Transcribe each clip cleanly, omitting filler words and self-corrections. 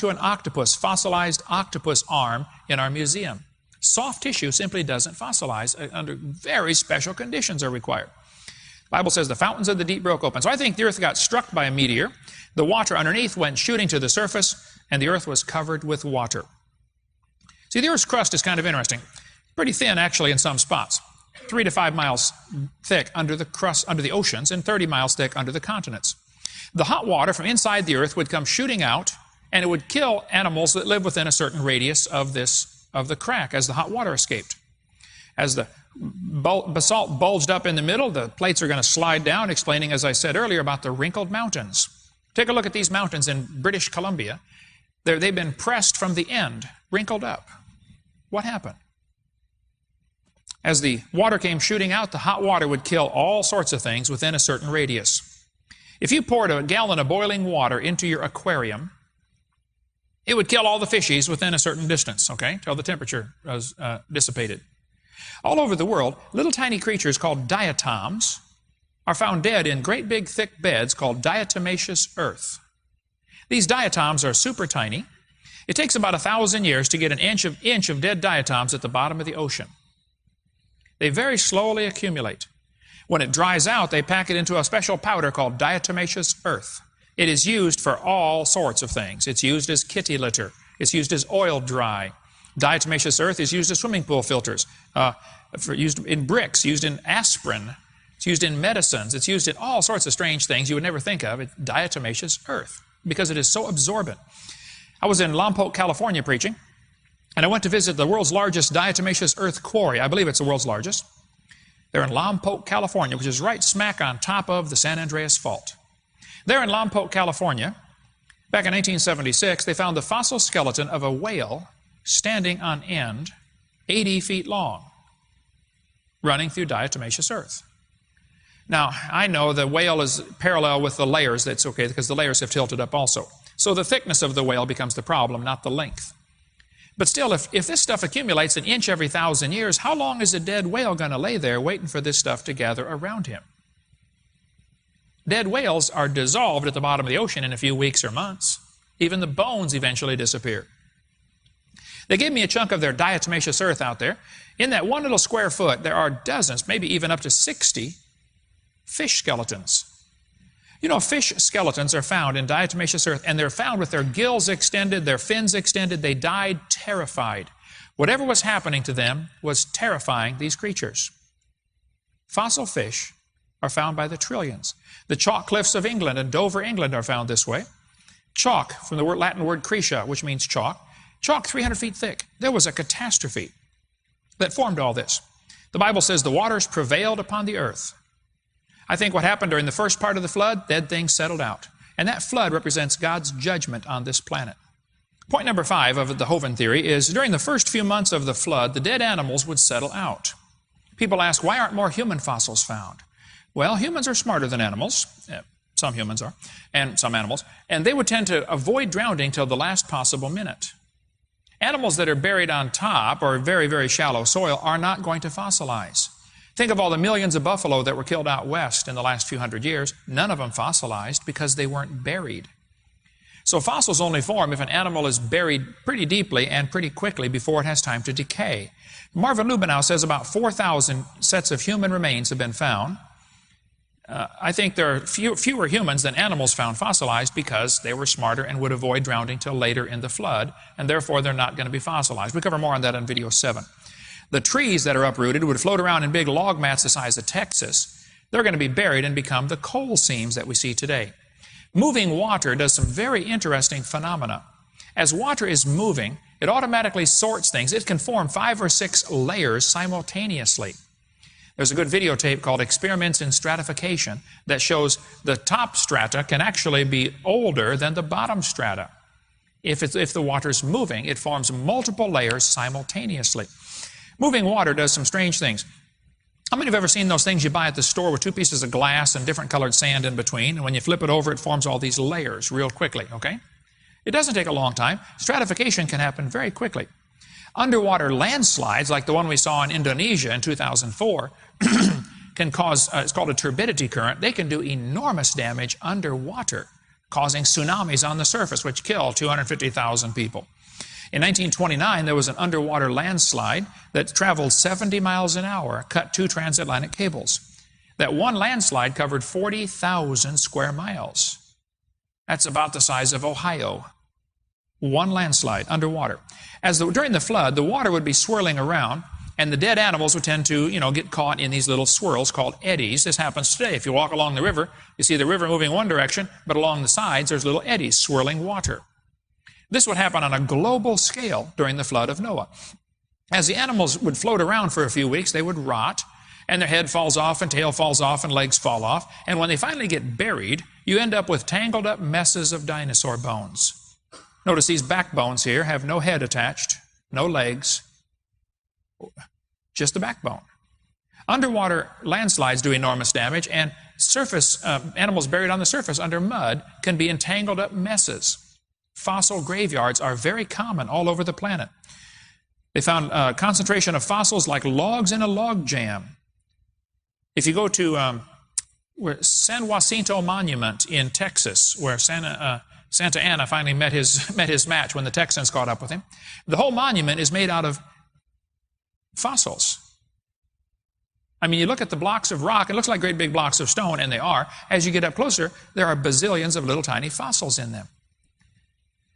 to an octopus, fossilized octopus arm in our museum. Soft tissue simply doesn't fossilize. Under very special conditions are required. The Bible says the fountains of the deep broke open. So I think the earth got struck by a meteor. The water underneath went shooting to the surface, and the earth was covered with water. See, the earth's crust is kind of interesting. Pretty thin, actually, in some spots. 3 to 5 miles thick under the crust, under the oceans, and 30 miles thick under the continents. The hot water from inside the earth would come shooting out, and it would kill animals that live within a certain radius of the crack as the hot water escaped. As the basalt bulged up in the middle, the plates are going to slide down, explaining, as I said earlier, about the wrinkled mountains. Take a look at these mountains in British Columbia. They've been pressed from the end, wrinkled up. What happened? As the water came shooting out, the hot water would kill all sorts of things within a certain radius. If you poured a gallon of boiling water into your aquarium, it would kill all the fishies within a certain distance, okay, till the temperature was dissipated. All over the world, little tiny creatures called diatoms are found dead in great big thick beds called diatomaceous earth. These diatoms are super tiny. It takes about 1,000 years to get an inch of dead diatoms at the bottom of the ocean. They very slowly accumulate. When it dries out, they pack it into a special powder called diatomaceous earth. It is used for all sorts of things. It's used as kitty litter. It's used as oil dye. Diatomaceous earth is used as swimming pool filters, used in bricks, used in aspirin. It's used in medicines. It's used in all sorts of strange things you would never think of. It's diatomaceous earth because it is so absorbent. I was in Lompoc, California preaching, and I went to visit the world's largest diatomaceous earth quarry. I believe it's the world's largest. They're in Lompoc, California, which is right smack on top of the San Andreas Fault. There in Lompoc, California, back in 1876, they found the fossil skeleton of a whale standing on end, 80 feet long, running through diatomaceous earth. Now, I know the whale is parallel with the layers. That's okay, because the layers have tilted up also. So the thickness of the whale becomes the problem, not the length. But still, if this stuff accumulates an inch every 1,000 years, how long is a dead whale going to lay there waiting for this stuff to gather around him? Dead whales are dissolved at the bottom of the ocean in a few weeks or months. Even the bones eventually disappear. They gave me a chunk of their diatomaceous earth out there. In that one little square foot, there are dozens, maybe even up to 60 fish skeletons. You know, fish skeletons are found in diatomaceous earth, and they're found with their gills extended, their fins extended. They died terrified. Whatever was happening to them was terrifying these creatures. Fossil fish are found by the trillions. The chalk cliffs of England and Dover, England are found this way. Chalk, from the Latin word crescia, which means chalk. Chalk 300 feet thick. There was a catastrophe that formed all this. The Bible says the waters prevailed upon the earth. I think what happened during the first part of the flood, dead things settled out. And that flood represents God's judgment on this planet. Point number 5 of the Hovind theory is during the first few months of the flood, the dead animals would settle out. People ask, why aren't more human fossils found? Well, humans are smarter than animals. Some humans are, and some animals. And they would tend to avoid drowning till the last possible minute. Animals that are buried on top or very, very shallow soil are not going to fossilize. Think of all the millions of buffalo that were killed out west in the last few hundred years. None of them fossilized because they weren't buried. So fossils only form if an animal is buried pretty deeply and pretty quickly before it has time to decay. Marvin Lubenow says about 4,000 sets of human remains have been found. I think there are fewer humans than animals found fossilized because they were smarter and would avoid drowning till later in the flood, and therefore they're not going to be fossilized. We cover more on that in video 7. The trees that are uprooted would float around in big log mats the size of Texas. They're going to be buried and become the coal seams that we see today. Moving water does some very interesting phenomena. As water is moving, it automatically sorts things. It can form 5 or 6 layers simultaneously. There's a good videotape called Experiments in Stratification that shows the top strata can actually be older than the bottom strata. If the water's moving, it forms multiple layers simultaneously. Moving water does some strange things. How many have ever seen those things you buy at the store with 2 pieces of glass and different colored sand in between, and when you flip it over, it forms all these layers real quickly, okay? It doesn't take a long time. Stratification can happen very quickly. Underwater landslides, like the one we saw in Indonesia in 2004, can cause, it's called a turbidity current. They can do enormous damage underwater. causing tsunamis on the surface, which killed 250,000 people. In 1929, there was an underwater landslide that traveled 70 miles an hour, cut 2 transatlantic cables. That one landslide covered 40,000 square miles. That's about the size of Ohio. One landslide underwater. During the flood, the water would be swirling around, and the dead animals would tend to, get caught in these little swirls called eddies. This happens today. If you walk along the river, you see the river moving one direction, but along the sides, there's little eddies swirling water. This would happen on a global scale during the flood of Noah. As the animals would float around for a few weeks, they would rot, and their head falls off, and tail falls off, and legs fall off. And when they finally get buried, you end up with tangled up messes of dinosaur bones. Notice these backbones here have no head attached, no legs, just the backbone. Underwater landslides do enormous damage, and surface animals buried on the surface under mud can be in tangled up messes. Fossil graveyards are very common all over the planet. They found a concentration of fossils like logs in a log jam. If you go to San Jacinto Monument in Texas, where Santa Anna finally met his match when the Texans caught up with him, the whole monument is made out of fossils. I mean, you look at the blocks of rock, it looks like great big blocks of stone, and they are. As you get up closer, there are bazillions of little tiny fossils in them.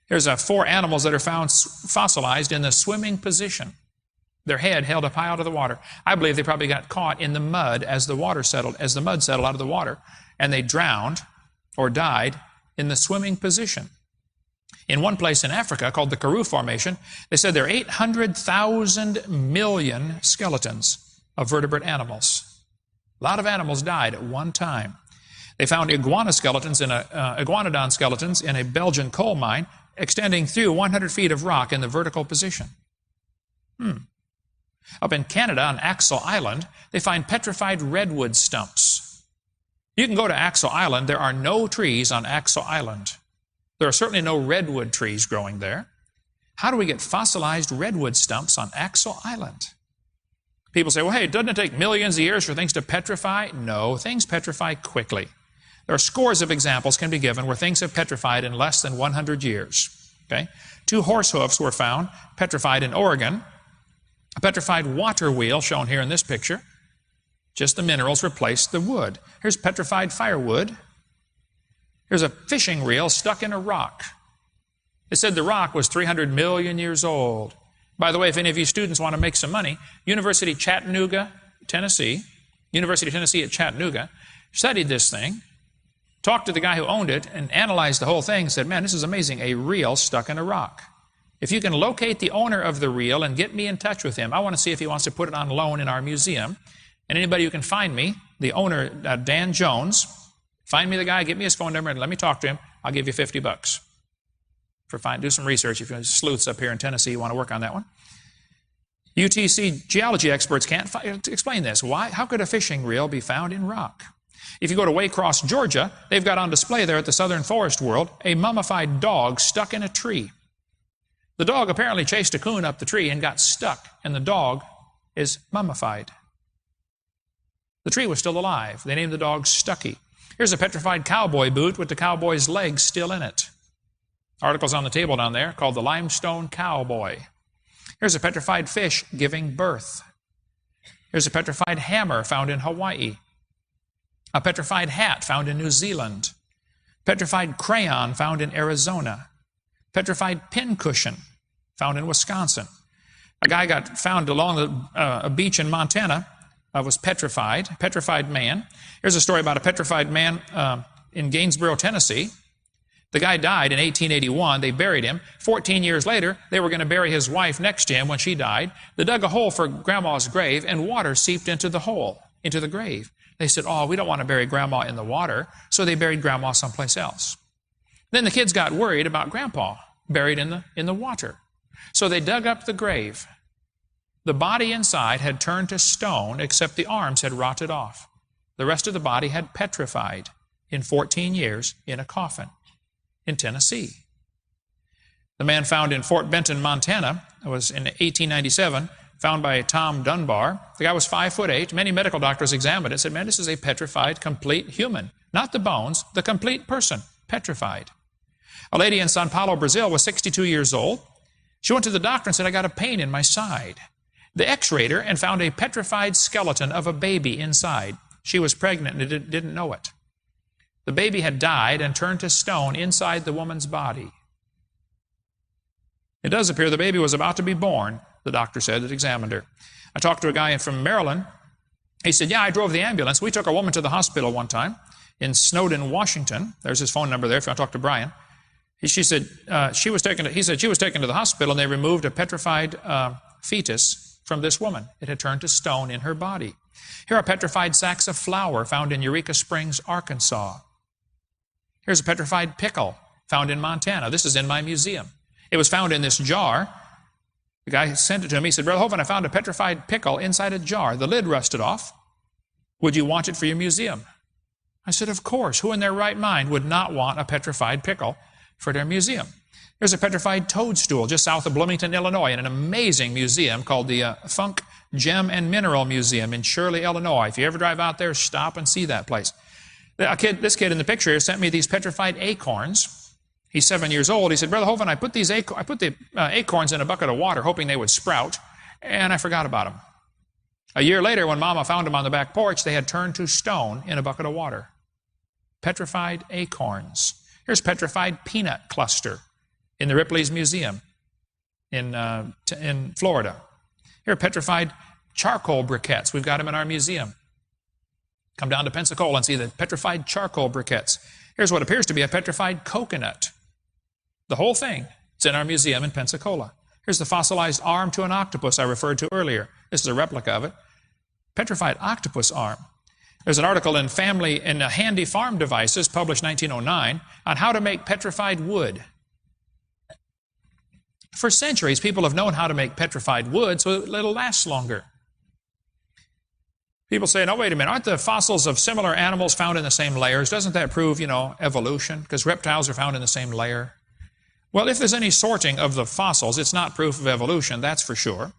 Here's 4 animals that are found fossilized in the swimming position. Their head held up high out of the water. I believe they probably got caught in the mud as the mud settled out of the water, and they drowned or died in the swimming position. In one place in Africa called the Karoo Formation, they said there are 800,000 million skeletons of vertebrate animals. A lot of animals died at one time. They found iguanodon skeletons in a Belgian coal mine extending through 100 feet of rock in the vertical position. Up in Canada on Axel Island, they find petrified redwood stumps. You can go to Axel Island. There are no trees on Axel Island. There are certainly no redwood trees growing there. How do we get fossilized redwood stumps on Axel Island? People say, well, hey, doesn't it take millions of years for things to petrify? No, things petrify quickly. There are scores of examples can be given where things have petrified in less than 100 years. Okay? 2 horse hoofs were found petrified in Oregon. A petrified water wheel shown here in this picture. Just the minerals replaced the wood. Here's petrified firewood. Here's a fishing reel stuck in a rock. They said the rock was 300 million years old. By the way, if any of you students want to make some money, University of Tennessee at Chattanooga studied this thing, talked to the guy who owned it, and analyzed the whole thing and said, man, this is amazing, a reel stuck in a rock. If you can locate the owner of the reel and get me in touch with him, I want to see if he wants to put it on loan in our museum. And anybody who can find me, the owner, Dan Jones, find me the guy, get me his phone number, and let me talk to him. I'll give you $50 do some research. If you're sleuths up here in Tennessee, you want to work on that one. UTC geology experts can't explain this. Why? How could a fishing reel be found in rock? If you go to Waycross, Georgia, they've got on display there at the Southern Forest World a mummified dog stuck in a tree. The dog apparently chased a coon up the tree and got stuck, and the dog is mummified. The tree was still alive. They named the dog Stucky. Here's a petrified cowboy boot with the cowboy's legs still in it. Articles on the table down there called the Limestone Cowboy. Here's a petrified fish giving birth. Here's a petrified hammer found in Hawaii. A petrified hat found in New Zealand. Petrified crayon found in Arizona. Petrified pincushion found in Wisconsin. A guy got found along a beach in Montana, was petrified man. Here's a story about a petrified man in Gainesboro, Tennessee. The guy died in 1881. They buried him. 14 years later, they were going to bury his wife next to him when she died. They dug a hole for Grandma's grave, and water seeped into the hole, into the grave. They said, oh, we don't want to bury Grandma in the water, so they buried Grandma someplace else. Then the kids got worried about Grandpa buried in the water. So they dug up the grave. The body inside had turned to stone, except the arms had rotted off. The rest of the body had petrified in 14 years in a coffin in Tennessee. The man found in Fort Benton, Montana, was in 1897, found by Tom Dunbar. The guy was 5'8". Many medical doctors examined it and said, man, this is a petrified, complete human. Not the bones, the complete person. petrified. A lady in Sao Paulo, Brazil was 62 years old. She went to the doctor and said, I got a pain in my side. They x-rayed her and found a petrified skeleton of a baby inside. She was pregnant and didn't know it. The baby had died and turned to stone inside the woman's body. It does appear the baby was about to be born, the doctor said that examined her. I talked to a guy from Maryland. He said, yeah, I drove the ambulance. We took a woman to the hospital one time in Snowden, Washington. There's his phone number there if you want to talk to Brian. He said she was taken to the hospital, and they removed a petrified fetus from this woman. It had turned to stone in her body. Here are petrified sacks of flour found in Eureka Springs, Arkansas. Here's a petrified pickle found in Montana. This is in my museum. It was found in this jar. The guy sent it to me. He said, Brother Hovind, I found a petrified pickle inside a jar. The lid rusted off. Would you want it for your museum? I said, of course. Who in their right mind would not want a petrified pickle for their museum? There's a petrified toadstool just south of Bloomington, Illinois, in an amazing museum called the Funk Gem and Mineral Museum in Shirley, Illinois. If you ever drive out there, stop and see that place. This kid in the picture here sent me these petrified acorns. He's 7 years old. He said, Brother Hovind, I put the acorns in a bucket of water hoping they would sprout, and I forgot about them. A year later, when Mama found them on the back porch, they had turned to stone in a bucket of water. Petrified acorns. Here's petrified peanut cluster in the Ripley's Museum in Florida. Here are petrified charcoal briquettes. We've got them in our museum. Come down to Pensacola and see the petrified charcoal briquettes. Here's what appears to be a petrified coconut. The whole thing is in our museum in Pensacola. Here's the fossilized arm to an octopus I referred to earlier. This is a replica of it. Petrified octopus arm. There's an article in Handy Farm Devices, published 1909, on how to make petrified wood. For centuries, people have known how to make petrified wood so it'll last longer. People say, no, wait a minute, aren't the fossils of similar animals found in the same layers? Doesn't that prove, evolution? Because reptiles are found in the same layer. Well, if there's any sorting of the fossils, it's not proof of evolution, that's for sure.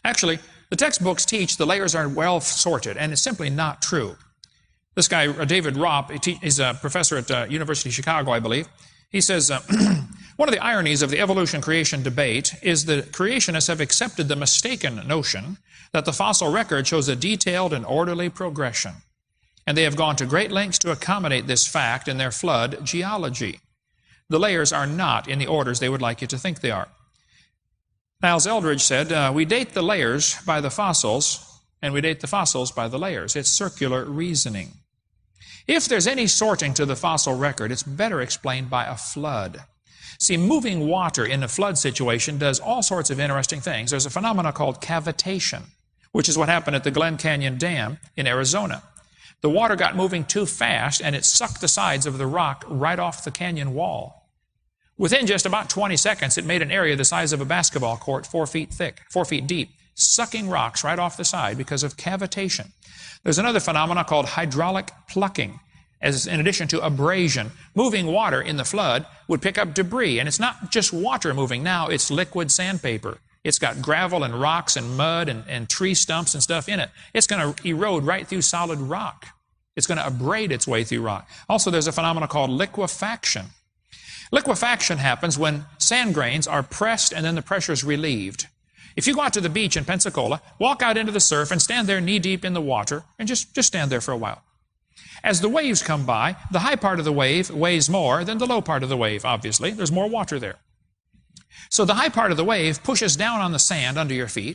Actually, the textbooks teach the layers are well sorted, and it's simply not true. This guy, David Ropp, he's a professor at University of Chicago, I believe. He says, one of the ironies of the evolution-creation debate is that creationists have accepted the mistaken notion that the fossil record shows a detailed and orderly progression, and they have gone to great lengths to accommodate this fact in their flood geology. The layers are not in the orders they would like you to think they are. Niles Eldredge said, we date the layers by the fossils, and we date the fossils by the layers. It's circular reasoning. If there's any sorting to the fossil record, it's better explained by a flood. See, moving water in a flood situation does all sorts of interesting things. There's a phenomenon called cavitation, which is what happened at the Glen Canyon Dam in Arizona. The water got moving too fast, and it sucked the sides of the rock right off the canyon wall. Within just about 20 seconds, it made an area the size of a basketball court 4 feet thick, 4 feet deep, sucking rocks right off the side because of cavitation. There's another phenomenon called hydraulic plucking. As in addition to abrasion, moving water in the flood would pick up debris. And it's not just water moving now, it's liquid sandpaper. It's got gravel and rocks and mud and tree stumps and stuff in it. It's going to erode right through solid rock. It's going to abrade its way through rock. Also, there's a phenomenon called liquefaction. Liquefaction happens when sand grains are pressed and then the pressure is relieved. If you go out to the beach in Pensacola, walk out into the surf and stand there knee-deep in the water and just stand there for a while. As the waves come by, the high part of the wave weighs more than the low part of the wave, obviously. There's more water there. So the high part of the wave pushes down on the sand under your feet,